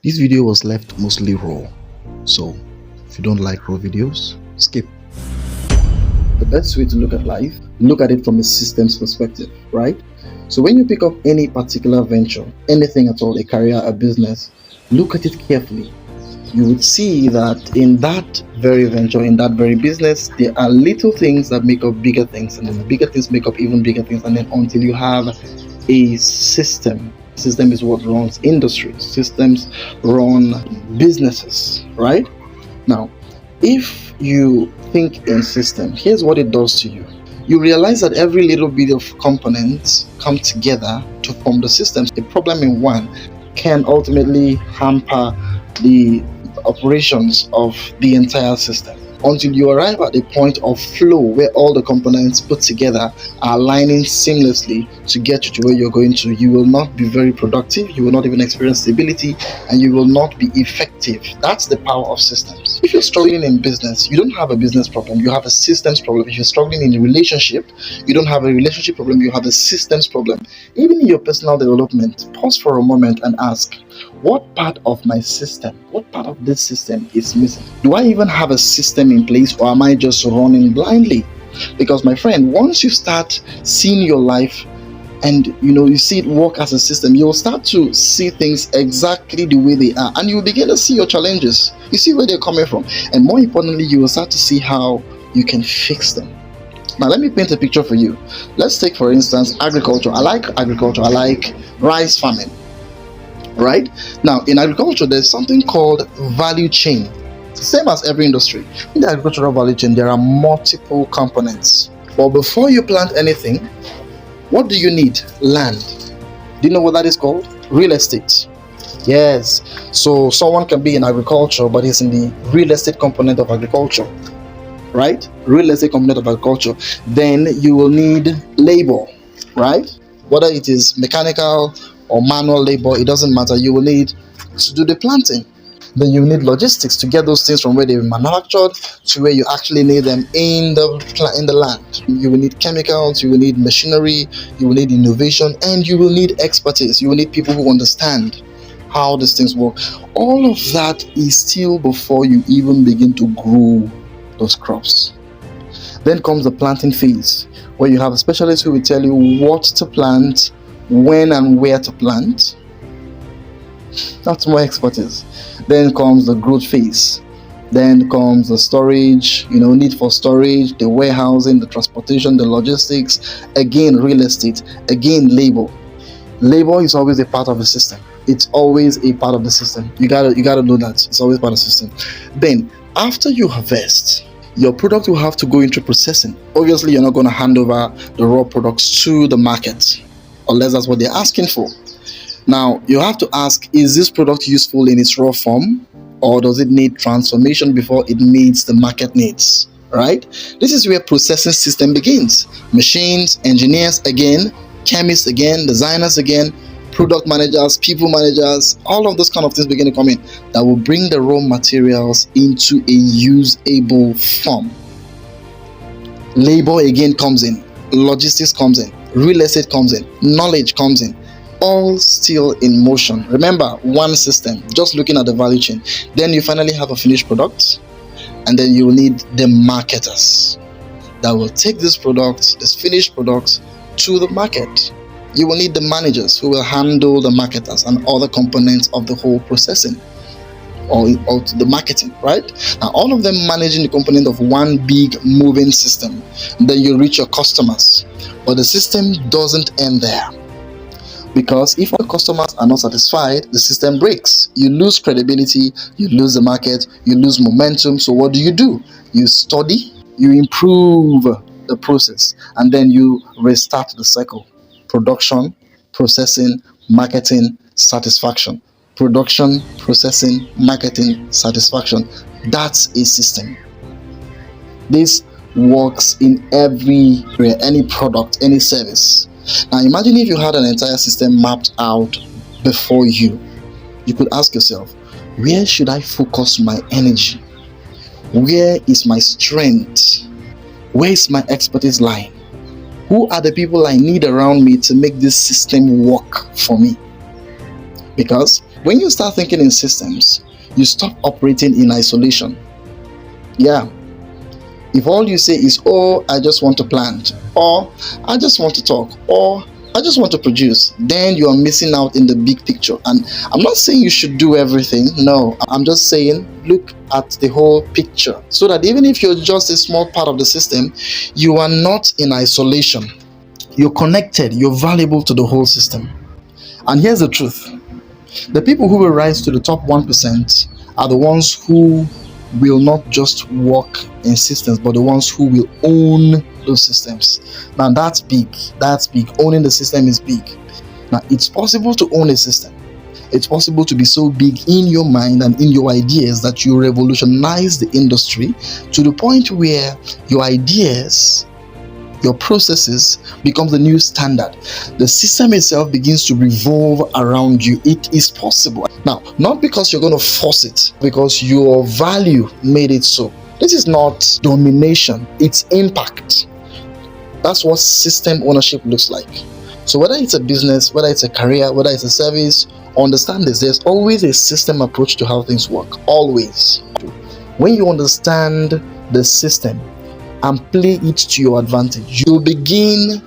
This video was left mostly raw, so if you don't like raw videos, skip. The best way to look at life, look at it from a systems perspective, right? So when you pick up any particular venture, anything at all, a career, a business, look at it carefully. You would see that in that very venture, in that very business, there are little things that make up bigger things, and then the bigger things make up even bigger things, and then until you have a system. System is what runs industries. Systems run businesses, right? Now, if you think in system, here's what it does to you. You realize that every little bit of components come together to form the system. A problem in one can ultimately hamper the operations of the entire system until you arrive at a point of flow where all the components put together are aligning seamlessly to get you to where you're going to. You will not be very productive, you will not even experience stability, and you will not be effective. That's the power of systems. If you're struggling in business, you don't have a business problem, you have a systems problem. If you're struggling in a relationship, you don't have a relationship problem, you have a systems problem. Even in your personal development, pause for a moment and ask, what part of my system, what part of this system is missing? Do I even have a system in place, or am I just running blindly? Because my friend, once you start seeing your life and you see it work as a system, you'll start to see things exactly the way they are, and you'll begin to see your challenges. You see where they're coming from, and more importantly, you will start to see how you can fix them. Now let me paint a picture for you. Let's take, for instance, agriculture. I like agriculture. I like rice farming. Right? Now, in agriculture, there's something called value chain. Same as every industry. In the agricultural value chain, there are multiple components. But before you plant anything, what do you need? Land. Do you know what that is called? Real estate. Yes. So someone can be in agriculture, but he's in the real estate component of agriculture. Right? Real estate component of agriculture. Then you will need labor. Right? Whether it is mechanical or manual labor, it doesn't matter. You will need to do the planting. Then you need logistics to get those things from where they're manufactured to where you actually need them in the land. You will need chemicals, you will need machinery, you will need innovation, and you will need expertise. You will need people who understand how these things work. All of that is still before you even begin to grow those crops. Then comes the planting phase, where you have a specialist who will tell you what to plant, when and where to plant. That's more expertise. Then comes the growth phase. Then comes the storage, need for storage, the warehousing, the transportation, the logistics, again real estate, again labor. Labor is always a part of the system. It's always a part of the system. You gotta know that it's always part of the system. Then after you harvest, your product will have to go into processing. Obviously, you're not going to hand over the raw products to the market unless that's what they're asking for. Now, you have to ask, is this product useful in its raw form, or does it need transformation before it meets the market needs? Right? This is where processing system begins. Machines, engineers again, chemists again, designers again, product managers, people managers, all of those kind of things begin to come in that will bring the raw materials into a usable form. Labor again comes in, logistics comes in, real estate comes in, knowledge comes in, all still in motion. Remember, one system, just looking at the value chain. Then you finally have a finished product, and then you will need the marketers that will take this product, this finished product, to the market. You will need the managers who will handle the marketers and other components of the whole processing or the marketing, right? Now, all of them managing the component of one big moving system. Then you reach your customers. But the system doesn't end there. Because if the customers are not satisfied, the system breaks. You lose credibility, you lose the market, you lose momentum. So what do? You study, you improve the process, and then you restart the cycle. Production, processing, marketing, satisfaction. Production, processing, marketing, satisfaction. That's a system. This works in any product, any service. Now imagine if you had an entire system mapped out before you. You could ask yourself, where should I focus my energy? Where is my strength? Where is my expertise lying? Who are the people I need around me to make this system work for me? Because When you start thinking in systems, you stop operating in isolation. Yeah. If all you say is, oh, I just want to plant, or I just want to talk, or I just want to produce, then you are missing out in the big picture. And I'm not saying you should do everything. No, I'm just saying look at the whole picture so that even if you're just a small part of the system, you are not in isolation. You're connected, you're valuable to the whole system. And here's the truth: the people who will rise to the top 1% are the ones who will not just work in systems, but the ones who will own those systems. Now that's big. That's big. Owning the system is big. Now it's possible to own a system. It's possible to be so big in your mind and in your ideas that you revolutionize the industry to the point where your ideas, your processes become the new standard. The system itself begins to revolve around you. It is possible. Now, not because you're going to force it, because your value made it so. This is not domination, it's impact. That's what system ownership looks like. So whether it's a business, whether it's a career, whether it's a service, understand this: there's always a system approach to how things work. Always. When you understand the system and play it to your advantage, you begin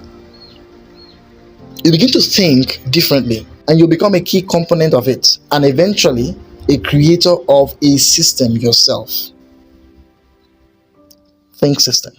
to think differently, and you become a key component of it, and eventually a creator of a system yourself. Think system.